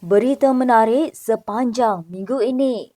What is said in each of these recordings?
Berita menarik sepanjang minggu ini.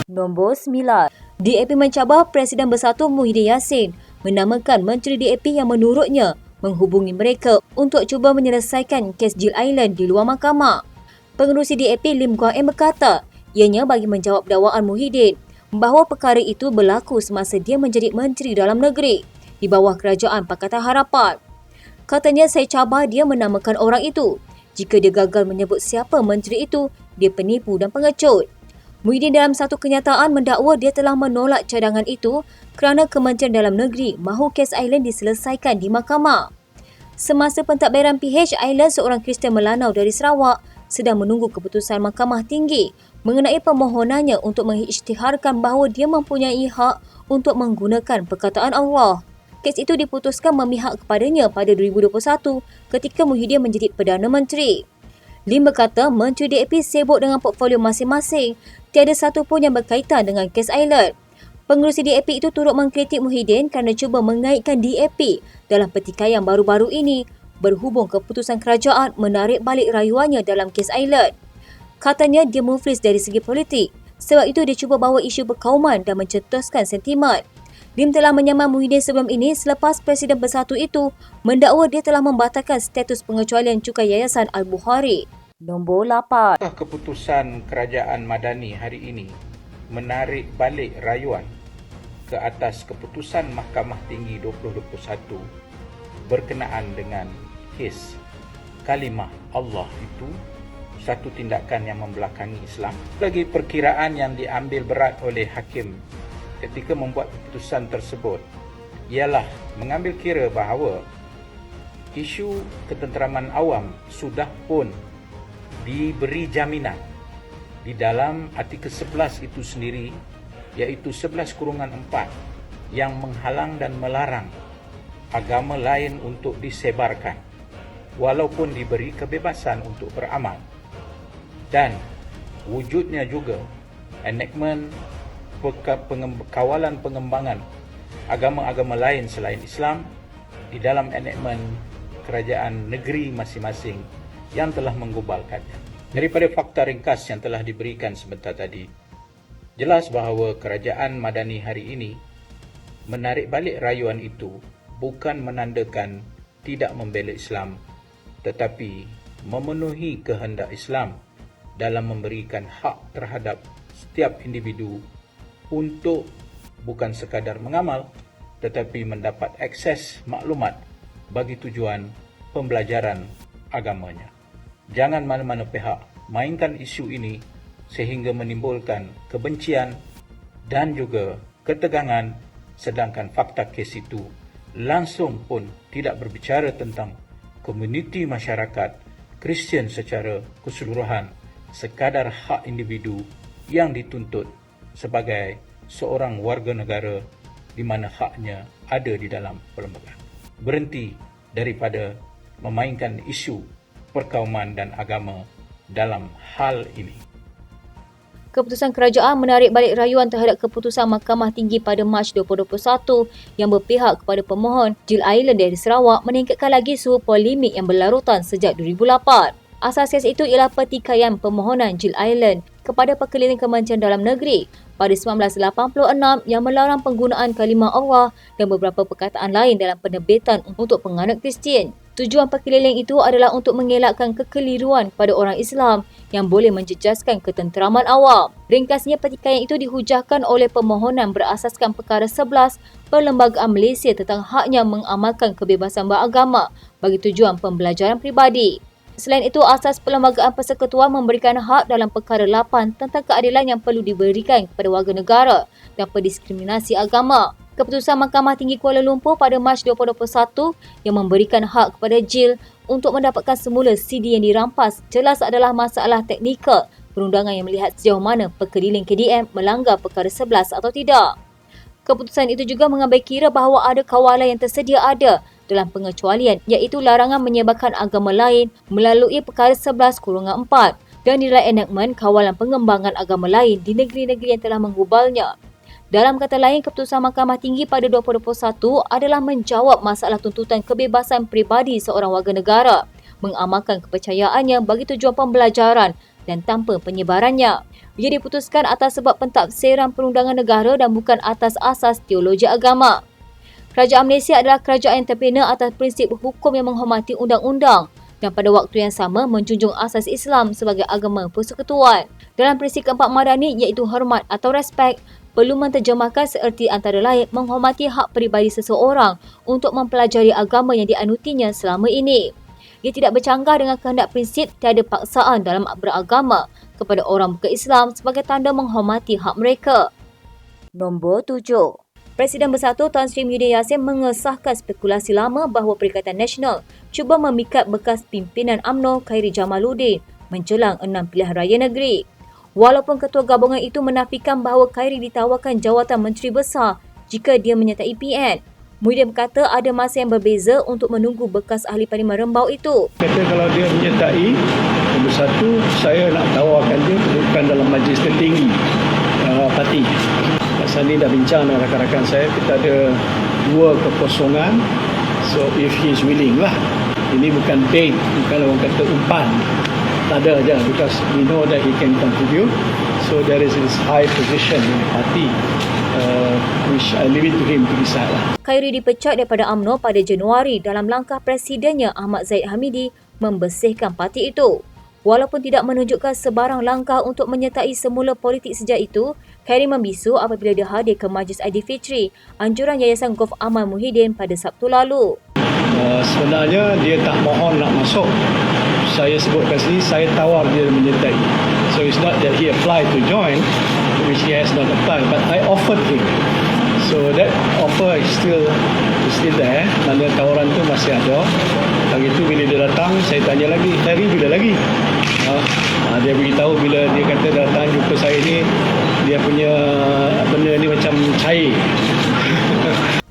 Nombor 9. DAP mencabar Presiden Bersatu Muhyiddin Yassin menamakan Menteri DAP yang menurutnya menghubungi mereka untuk cuba menyelesaikan kes Jill Island di luar mahkamah. Pengerusi DAP Lim Guan Eng berkata, ianya bagi menjawab dakwaan Muhyiddin bahawa perkara itu berlaku semasa dia menjadi Menteri Dalam Negeri di bawah Kerajaan Pakatan Harapan. Katanya, saya cabar dia menamakan orang itu. Jika dia gagal menyebut siapa menteri itu, dia penipu dan pengecut. Muhyiddin dalam satu kenyataan mendakwa dia telah menolak cadangan itu kerana Kementerian Dalam Negeri mahu kes Island diselesaikan di mahkamah. Semasa pentadbiran PH Island, seorang Kristian Melanau dari Sarawak sedang menunggu keputusan Mahkamah Tinggi mengenai permohonannya untuk mengisytiharkan bahawa dia mempunyai hak untuk menggunakan perkataan Allah. Kes itu diputuskan memihak kepadanya pada 2021 ketika Muhyiddin menjadi Perdana Menteri. Lim berkata Menteri DAP sibuk dengan portfolio masing-masing, tiada satu pun yang berkaitan dengan kes Island. Pengerusi DAP itu turut mengkritik Muhyiddin kerana cuba mengaitkan DAP dalam pertikaian baru-baru ini berhubung keputusan kerajaan menarik balik rayuannya dalam kes Island. Katanya dia muflis dari segi politik, sebab itu dia cuba bawa isu berkauman dan mencetuskan sentimen. Lim telah menyaman Muhyiddin sebelum ini selepas Presiden Bersatu itu mendakwa dia telah membatalkan status pengecualian cukai Yayasan Al-Bukhari. Nombor 8. Keputusan Kerajaan Madani hari ini menarik balik rayuan ke atas keputusan Mahkamah Tinggi 2021 berkenaan dengan kes kalimah Allah itu satu tindakan yang membelakangi Islam. Lagi perkiraan yang diambil berat oleh hakim ketika membuat keputusan tersebut ialah mengambil kira bahawa isu ketenteraman awam sudah pun diberi jaminan di dalam artikel 11 itu sendiri, iaitu 11-4 yang menghalang dan melarang agama lain untuk disebarkan walaupun diberi kebebasan untuk beramal. Dan wujudnya juga enactment kawalan pengembangan agama-agama lain selain Islam di dalam enactment kerajaan negeri masing-masing yang telah menggubalkannya. Daripada fakta ringkas yang telah diberikan sebentar tadi, jelas bahawa kerajaan Madani hari ini menarik balik rayuan itu bukan menandakan tidak membela Islam, tetapi memenuhi kehendak Islam dalam memberikan hak terhadap setiap individu untuk bukan sekadar mengamal tetapi mendapat akses maklumat bagi tujuan pembelajaran agamanya. Jangan mana-mana pihak mainkan isu ini sehingga menimbulkan kebencian dan juga ketegangan, sedangkan fakta kes itu langsung pun tidak berbicara tentang komuniti masyarakat Kristian secara keseluruhan, sekadar hak individu yang dituntut sebagai seorang warga negara di mana haknya ada di dalam perlembagaan. Berhenti daripada memainkan isu perkauman dan agama dalam hal ini. Keputusan kerajaan menarik balik rayuan terhadap keputusan Mahkamah Tinggi pada Mac 2021 yang berpihak kepada pemohon Jill Island dari Sarawak meningkatkan lagi suhu polemik yang berlarutan sejak 2008. Asas kes itu ialah pertikaian permohonan Jill Island kepada Perkeliling Kementerian Dalam Negeri pada 1986 yang melarang penggunaan kalimah Allah dan beberapa perkataan lain dalam penerbitan untuk penganut Kristian. Tujuan perkeliling itu adalah untuk mengelakkan kekeliruan pada orang Islam yang boleh menjejaskan ketenteraman awam. Ringkasnya, pertikaian itu dihujahkan oleh permohonan berasaskan perkara 11 Perlembagaan Malaysia tentang haknya mengamalkan kebebasan beragama bagi tujuan pembelajaran peribadi. Selain itu, asas Perlembagaan Persekutuan memberikan hak dalam perkara 8 tentang keadilan yang perlu diberikan kepada warga negara tanpa diskriminasi agama. Keputusan Mahkamah Tinggi Kuala Lumpur pada Mac 2021 yang memberikan hak kepada Jill untuk mendapatkan semula CD yang dirampas jelas adalah masalah teknikal perundangan yang melihat sejauh mana Perkeliling KDM melanggar perkara 11 atau tidak. Keputusan itu juga mengambil kira bahawa ada kawalan yang tersedia ada dalam pengecualian, iaitu larangan menyebarkan agama lain melalui perkara 11-4 dan nilai enactment kawalan pengembangan agama lain di negeri-negeri yang telah menggubalnya. Dalam kata lain, keputusan Mahkamah Tinggi pada 2021 adalah menjawab masalah tuntutan kebebasan peribadi seorang warga negara, mengamalkan kepercayaannya bagi tujuan pembelajaran dan tanpa penyebarannya. Ia diputuskan atas sebab pentafsiran perundangan negara dan bukan atas asas teologi agama. Kerajaan Malaysia adalah kerajaan yang terbina atas prinsip hukum yang menghormati undang-undang dan pada waktu yang sama menjunjung asas Islam sebagai agama persekutuan. Dalam prinsip keempat madani iaitu hormat atau respek, perlu menterjemahkan seerti antara lain menghormati hak peribadi seseorang untuk mempelajari agama yang dianutinya selama ini. Ia tidak bercanggah dengan kehendak prinsip tiada paksaan dalam beragama kepada orang bukan-Islam sebagai tanda menghormati hak mereka. Nombor 7. Presiden Bersatu Tan Sri Muhyiddin Yassin mengesahkan spekulasi lama bahawa Perikatan Nasional cuba memikat bekas pimpinan UMNO Khairi Jamaluddin menjelang 6 pilihan raya negeri. Walaupun ketua gabungan itu menafikan bahawa Khairi ditawarkan jawatan Menteri Besar jika dia menyertai PN, Muhyiddin berkata ada masa yang berbeza untuk menunggu bekas ahli Parlimen Rembau itu. Kata kalau dia menyertai Bersatu, saya nak tawarkan dia bukan dalam majlis tertinggi parti. Pasal ni dah bincang dengan rakan-rakan saya, kita ada 2 kekosongan. So if he is willing lah. Ini bukan bait, bukan orang kata umpan. Tak ada je, because we know that he can contribute. So there is this high position in the party, which I leave it to him to decide lah. Khairi dipecat daripada UMNO pada Januari dalam langkah presidennya Ahmad Zahid Hamidi membersihkan parti itu. Walaupun tidak menunjukkan sebarang langkah untuk menyertai semula politik sejak itu, Khairi membisu apabila dia hadir ke Majlis Aidilfitri, anjuran Yayasan Gulf Amal Muhyiddin pada Sabtu lalu. Sebenarnya dia tak mohon nak masuk. Saya sebutkan sini, saya tawar dia menyertai. So it's not that he applied to join, which he has not applied, but I offered him. So that offer is still there. Mana tawaran tu masih ada. Lagi tu bila dia datang, saya tanya lagi, Khairi bila lagi? Dia beritahu bila dia kata datang jumpa saya ni, dia punya benda ni macam cair.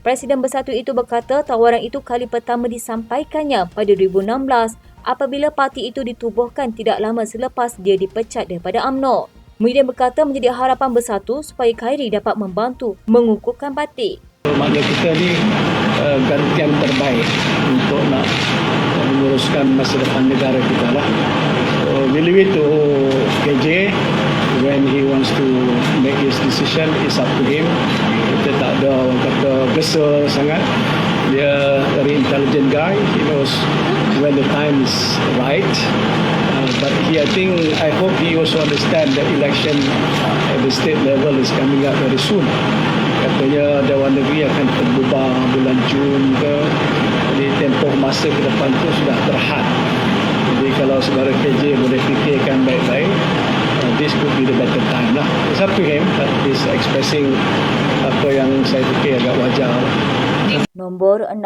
Presiden Bersatu itu berkata tawaran itu kali pertama disampaikannya pada 2016 apabila parti itu ditubuhkan tidak lama selepas dia dipecat daripada UMNO. Muhyiddin berkata menjadi harapan Bersatu supaya Khairi dapat membantu mengukuhkan parti. Makna kita ni gantian terbaik untuk nak menguruskan masa depan negara kita lah. So, we leave it to KJ. When he wants to make his decision, it's up to him. Kita tak ada orang kata gesa sangat. Dia very intelligent guy. He knows when the time is right. But I hope he also understand that election at the state level is coming up very soon. Katanya Dewan Negeri akan terbubar bulan Jun ke. Jadi tempoh masa ke depan tu sudah terhad. Jadi kalau saudara KJ boleh fikirkan baik-baik, this could be the better time lah. It's up to him, but he's expressing apa yang saya fikir agak wajar. Nombor 6.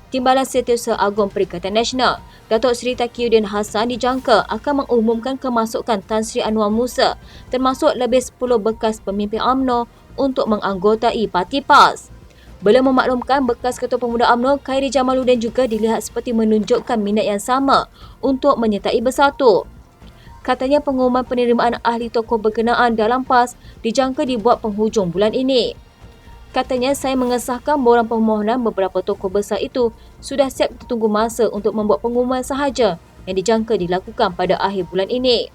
Timbalan Setiausaha Agung Perikatan Nasional, Datuk Seri Taqiyuddin Hassan dijangka akan mengumumkan kemasukan Tan Sri Anwar Musa termasuk lebih 10 bekas pemimpin UMNO untuk menganggotai Parti PAS. Beliau memaklumkan bekas Ketua Pemuda UMNO Khairi Jamaluddin juga dilihat seperti menunjukkan minat yang sama untuk menyertai Bersatu. Katanya pengumuman penerimaan ahli tokoh berkenaan dalam PAS dijangka dibuat penghujung bulan ini. Katanya saya mengesahkan borang permohonan beberapa tokoh besar itu sudah siap, kita tunggu masa untuk membuat pengumuman sahaja yang dijangka dilakukan pada akhir bulan ini.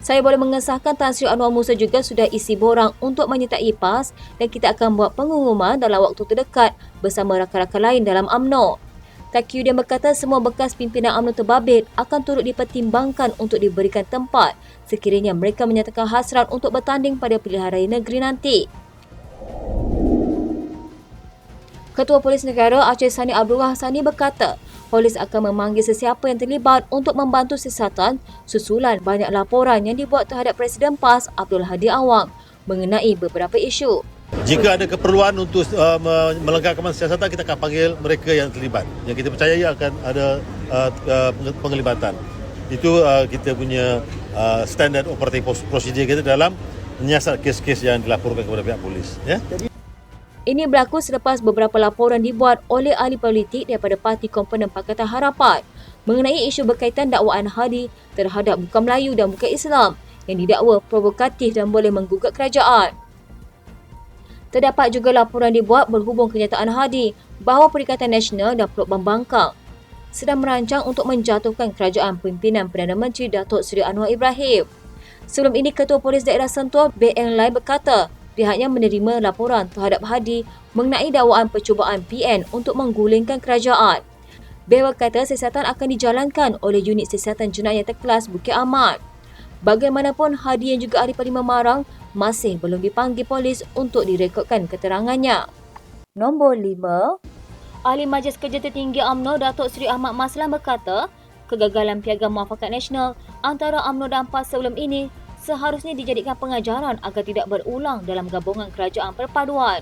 Saya boleh mengesahkan Tan Sri Anwar Musa juga sudah isi borang untuk menyertai PAS dan kita akan buat pengumuman dalam waktu terdekat bersama rakan-rakan lain dalam UMNO. Taqiyuddin berkata semua bekas pimpinan UMNO terbabit akan turut dipertimbangkan untuk diberikan tempat sekiranya mereka menyatakan hasrat untuk bertanding pada pilihan raya negeri nanti. Ketua Polis Negara Aceh Sani Abdullah Hassani berkata, polis akan memanggil sesiapa yang terlibat untuk membantu siasatan susulan banyak laporan yang dibuat terhadap Presiden PAS Abdul Hadi Awang mengenai beberapa isu. Jika ada keperluan untuk melengkapkan siasatan, kita akan panggil mereka yang terlibat. Yang kita percayai akan ada penglibatan. Itu kita punya standard operating procedure kita dalam menyiasat kes-kes yang dilaporkan kepada pihak polis. Ya? Ini berlaku selepas beberapa laporan dibuat oleh ahli politik daripada Parti Komponen Pakatan Harapan mengenai isu berkaitan dakwaan Hadi terhadap bukan Melayu dan bukan Islam yang didakwa provokatif dan boleh menggugat kerajaan. Terdapat juga laporan dibuat berhubung kenyataan Hadi bahawa Perikatan Nasional dan Pulau Bangkang sedang merancang untuk menjatuhkan kerajaan pimpinan Perdana Menteri Datuk Seri Anwar Ibrahim. Sebelum ini, Ketua Polis Daerah Sentul, B. Eng Lai berkata pihaknya menerima laporan terhadap Hadi mengenai dakwaan percubaan PN untuk menggulingkan kerajaan. B. berkata siasatan akan dijalankan oleh Unit Siasatan Jenayah Terkelas Bukit Aman. Bagaimanapun, Hadi yang juga ahli Parlimen Marang masih belum dipanggil polis untuk direkodkan keterangannya. Nombor 5. Ahli Majlis Kerja Tertinggi UMNO Datuk Seri Ahmad Maslan berkata, kegagalan Piagam Muafakat Nasional antara UMNO dan PAS sebelum ini seharusnya dijadikan pengajaran agar tidak berulang dalam gabungan kerajaan perpaduan.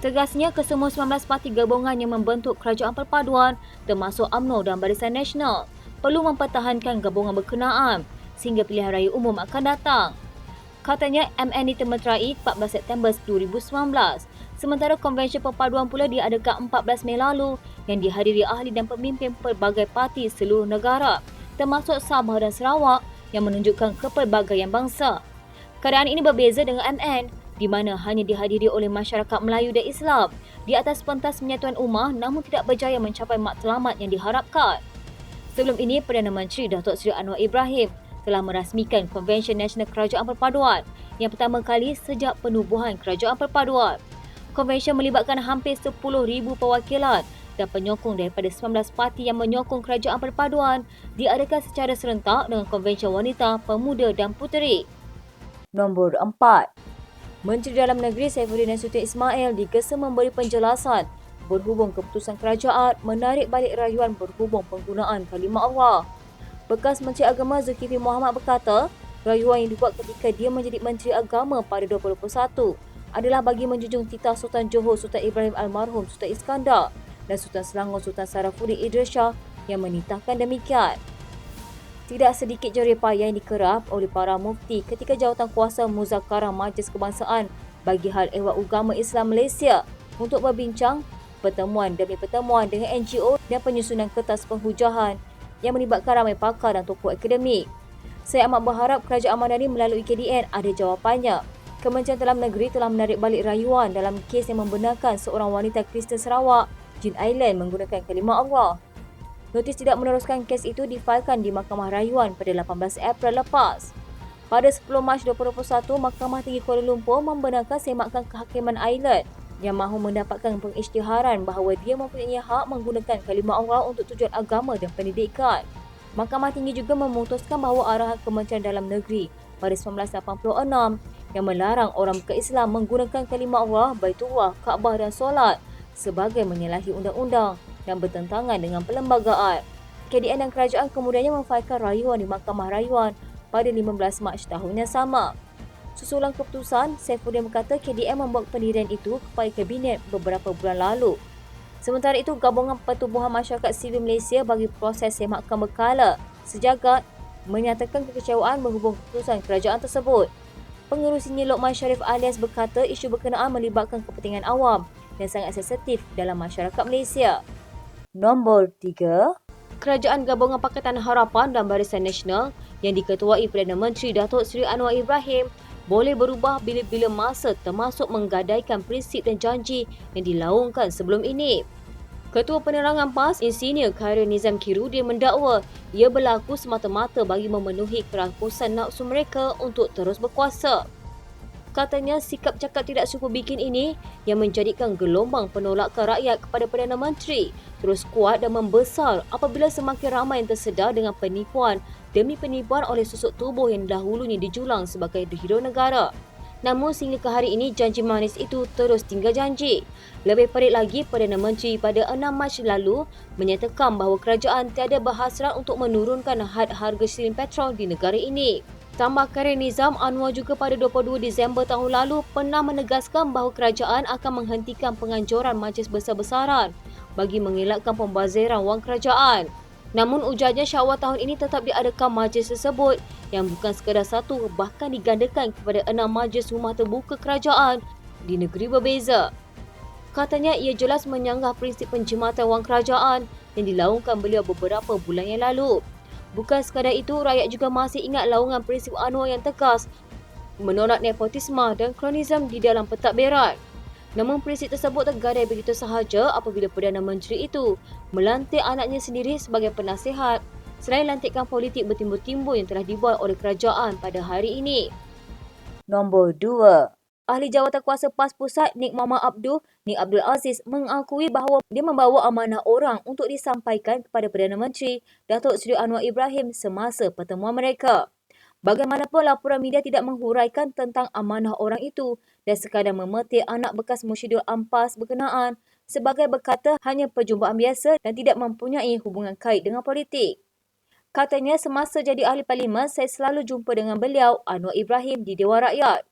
Tegasnya, kesemua 19 parti gabungan yang membentuk kerajaan perpaduan termasuk UMNO dan Barisan Nasional perlu mempertahankan gabungan berkenaan sehingga pilihan raya umum akan datang. Katanya, MN ditemeterai 14 September 2019, sementara konvensyen perpaduan pula diadakan 14 Mei lalu yang dihadiri ahli dan pemimpin pelbagai parti seluruh negara, termasuk Sabah dan Sarawak yang menunjukkan kepelbagaian bangsa. Keadaan ini berbeza dengan MN, di mana hanya dihadiri oleh masyarakat Melayu dan Islam di atas pentas penyatuan ummah namun tidak berjaya mencapai matlamat yang diharapkan. Sebelum ini, Perdana Menteri Datuk Seri Anwar Ibrahim telah merasmikan Konvensyen Nasional Kerajaan Perpaduan yang pertama kali sejak penubuhan Kerajaan Perpaduan. Konvensyen melibatkan hampir 10,000 perwakilan dan penyokong daripada 19 parti yang menyokong Kerajaan Perpaduan diadakan secara serentak dengan Konvensyen Wanita, Pemuda dan Puteri. Nombor 4. Menteri Dalam Negeri Saifuddin Nasution Ismail digesa memberi penjelasan berhubung keputusan kerajaan menarik balik rayuan berhubung penggunaan kalimah Allah. Bekas Menteri Agama Zulkifli Mohamad berkata, rayuan yang dibuat ketika dia menjadi Menteri Agama pada 2021 adalah bagi menjunjung titah Sultan Johor Sultan Ibrahim Almarhum Sultan Iskandar dan Sultan Selangor Sultan Sarafuddin Idris Shah yang menitahkan demikian. Tidak sedikit jeripaya yang dikerap oleh para mufti ketika jawatan kuasa Muzakarah Majlis Kebangsaan bagi hal ehwal agama Islam Malaysia untuk berbincang pertemuan demi pertemuan dengan NGO dan penyusunan kertas penghujahan yang melibatkan ramai pakar dan tokoh akademik. Saya amat berharap Kerajaan Madani melalui KDN ada jawapannya. Kementerian Dalam Negeri telah menarik balik rayuan dalam kes yang membenarkan seorang wanita Kristen Sarawak, Jin Island, menggunakan kalimah Allah. Notis tidak meneruskan kes itu difailkan di Mahkamah Rayuan pada 18 April lepas. Pada 10 Mac 2021, Mahkamah Tinggi Kuala Lumpur membenarkan semakan kehakiman Island yang mahu mendapatkan pengisytiharan bahawa dia mempunyai hak menggunakan kalimah Allah untuk tujuan agama dan pendidikan. Mahkamah Tinggi juga memutuskan bahawa arahan Kementerian Dalam Negeri pada 1986 yang melarang orang ke-Islam menggunakan kalimah Allah, Baitullah, Kaabah dan solat sebagai menyalahi undang-undang dan bertentangan dengan perlembagaan. KDN dan kerajaan kemudiannya memfailkan rayuan di Mahkamah Rayuan pada 15 Mac tahun yang sama. Susulan keputusan, Saifuddin berkata KDN membuat pendirian itu kepada Kabinet beberapa bulan lalu. Sementara itu, Gabungan Pertubuhan Masyarakat Sivil Malaysia bagi Proses Semakan Berkala Sejagat menyatakan kekecewaan berhubung keputusan kerajaan tersebut. Pengerusinya Lokman Sharif Alias berkata isu berkenaan melibatkan kepentingan awam dan sangat sensitif dalam masyarakat Malaysia. Nombor 3. Kerajaan Gabungan Pakatan Harapan dan Barisan Nasional yang diketuai Perdana Menteri Datuk Seri Anwar Ibrahim boleh berubah bila-bila masa termasuk menggadaikan prinsip dan janji yang dilaungkan sebelum ini. Ketua Penerangan PAS, Insinyur Khairul Nizam Khairuddin mendakwa ia berlaku semata-mata bagi memenuhi kerakusan nafsu mereka untuk terus berkuasa. Katanya sikap cakap tidak suku bikin ini yang menjadikan gelombang penolakan rakyat kepada Perdana Menteri terus kuat dan membesar apabila semakin ramai yang tersedar dengan penipuan demi penipuan oleh susuk tubuh yang dahulunya dijulang sebagai hero negara. Namun sehingga ke hari ini janji manis itu terus tinggal janji. Lebih pelik lagi, Perdana Menteri pada 6 Mac lalu menyatakan bahawa kerajaan tiada berhasrat untuk menurunkan had harga silin petrol di negara ini. Tambah Khairul Nizam, Anwar juga pada 22 Disember tahun lalu pernah menegaskan bahawa kerajaan akan menghentikan penganjuran majlis besar-besaran bagi mengelakkan pembaziran wang kerajaan. Namun ujarnya Syawal tahun ini tetap diadakan majlis tersebut yang bukan sekadar satu bahkan digandakan kepada 6 majlis rumah terbuka kerajaan di negeri berbeza. Katanya ia jelas menyanggah prinsip penjimatan wang kerajaan yang dilaungkan beliau beberapa bulan yang lalu. Bukan sekadar itu, rakyat juga masih ingat laungan prinsip Anwar yang tegas menolak nepotisme dan kronisme di dalam pentadbiran. Namun prinsip tersebut tergadai begitu sahaja apabila Perdana Menteri itu melantik anaknya sendiri sebagai penasihat selain lantikan politik bertimbul-timbul yang telah dibuat oleh kerajaan pada hari ini. Nombor 2. Ahli Jawatankuasa PAS Pusat Nik Muhammad Nik Abdul Aziz mengakui bahawa dia membawa amanah orang untuk disampaikan kepada Perdana Menteri Datuk Seri Anwar Ibrahim semasa pertemuan mereka. Bagaimanapun laporan media tidak menghuraikan tentang amanah orang itu dan sekadar memetik anak bekas Musyidul Ampas berkenaan sebagai berkata hanya perjumpaan biasa dan tidak mempunyai hubungan kait dengan politik. Katanya semasa jadi ahli parlimen saya selalu jumpa dengan beliau Anwar Ibrahim di Dewan Rakyat.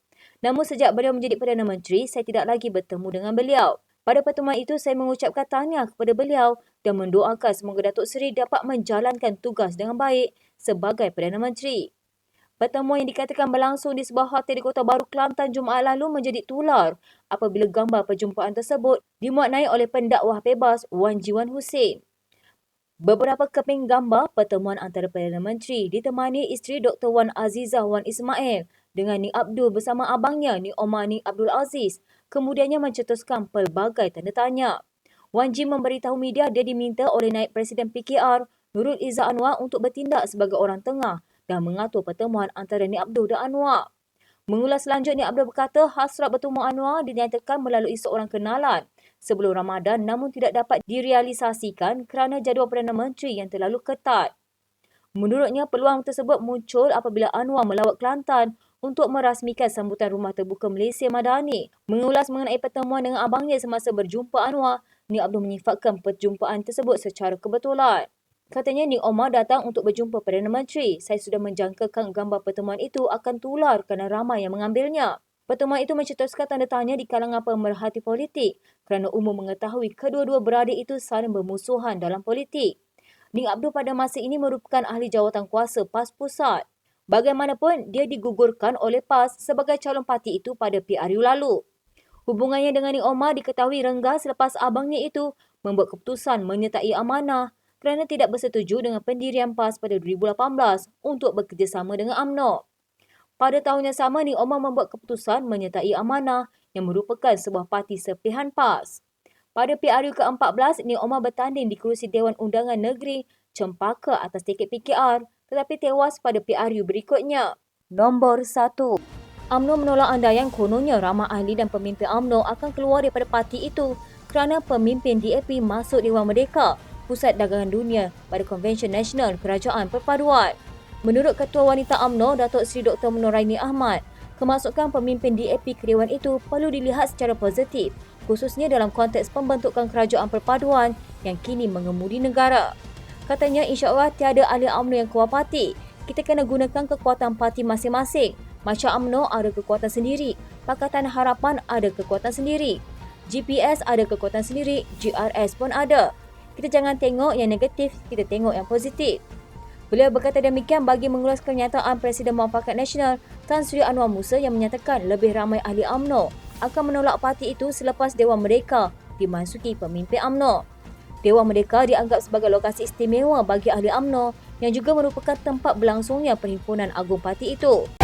Namun sejak beliau menjadi Perdana Menteri saya tidak lagi bertemu dengan beliau. Pada pertemuan itu saya mengucapkan tahniah kepada beliau dan mendoakan semoga Datuk Seri dapat menjalankan tugas dengan baik sebagai Perdana Menteri. Pertemuan yang dikatakan berlangsung di sebuah hotel di Kota Baru, Kelantan Jumaat lalu menjadi tular apabila gambar perjumpaan tersebut dimuatnai oleh pendakwah bebas Wan Jiwan Hussein. Beberapa keping gambar pertemuan antara Perdana Menteri ditemani isteri Dr. Wan Azizah Wan Ismail dengan Nik Abdul bersama abangnya Nik Omar Nik Abdul Aziz kemudiannya mencetuskan pelbagai tanda tanya. Wan Ji memberitahu media dia diminta oleh Naib Presiden PKR Nurul Izzah Anwar untuk bertindak sebagai orang tengah dan mengatur pertemuan antara Nik Abdul dan Anwar. Mengulas selanjutnya, Abdul berkata hasrat bertemu Anwar dinyatakan melalui seorang kenalan sebelum Ramadan namun tidak dapat direalisasikan kerana jadual Perdana Menteri yang terlalu ketat. Menurutnya, peluang tersebut muncul apabila Anwar melawat Kelantan untuk merasmikan sambutan Rumah Terbuka Malaysia Madani. Mengulas mengenai pertemuan dengan abangnya semasa berjumpa Anwar, Nik Abdul menyifatkan perjumpaan tersebut secara kebetulan. Katanya Nik Omar datang untuk berjumpa Perdana Menteri. Saya sudah menjangkakan gambar pertemuan itu akan tular kerana ramai yang mengambilnya. Pertemuan itu mencetuskan tanda tanya di kalangan pemerhati politik kerana umum mengetahui kedua-dua beradik itu saling bermusuhan dalam politik. Nik Abdul pada masa ini merupakan ahli jawatankuasa PAS Pusat. Bagaimanapun, dia digugurkan oleh PAS sebagai calon parti itu pada PRU lalu. Hubungannya dengan Nik Omar diketahui renggang selepas abangnya itu membuat keputusan menyertai amanah kerana tidak bersetuju dengan pendirian PAS pada 2018 untuk bekerjasama dengan UMNO. Pada tahun yang sama, Nik Omar membuat keputusan menyertai Amanah yang merupakan sebuah parti serpihan PAS. Pada PRU ke-14, Nik Omar bertanding di kerusi Dewan Undangan Negeri Cempaka atas tiket PKR tetapi tewas pada PRU berikutnya. Nombor 1. UMNO menolak andaian kononnya ramai ahli dan pemimpin UMNO akan keluar daripada parti itu kerana pemimpin DAP masuk Dewan Merdeka Pusat Dagangan Dunia pada Konvensyen Nasional Kerajaan Perpaduan. Menurut Ketua Wanita UMNO, Datuk Seri Dr. Nuraini Ahmad, kemasukan pemimpin DAP ke Dewan itu perlu dilihat secara positif, khususnya dalam konteks pembentukan Kerajaan Perpaduan yang kini mengemudi negara. Katanya, insya-Allah tiada ahli UMNO yang keluar parti. Kita kena gunakan kekuatan parti masing-masing. Macam UMNO ada kekuatan sendiri, Pakatan Harapan ada kekuatan sendiri, GPS ada kekuatan sendiri, GRS pun ada. Kita jangan tengok yang negatif, kita tengok yang positif. Beliau berkata demikian bagi mengulas kenyataan Presiden Muafakat Nasional Tan Sri Anwar Musa yang menyatakan lebih ramai ahli UMNO akan menolak parti itu selepas Dewan Merdeka dimasuki pemimpin UMNO. Dewan Merdeka dianggap sebagai lokasi istimewa bagi ahli UMNO yang juga merupakan tempat berlangsungnya Perhimpunan Agung Parti itu.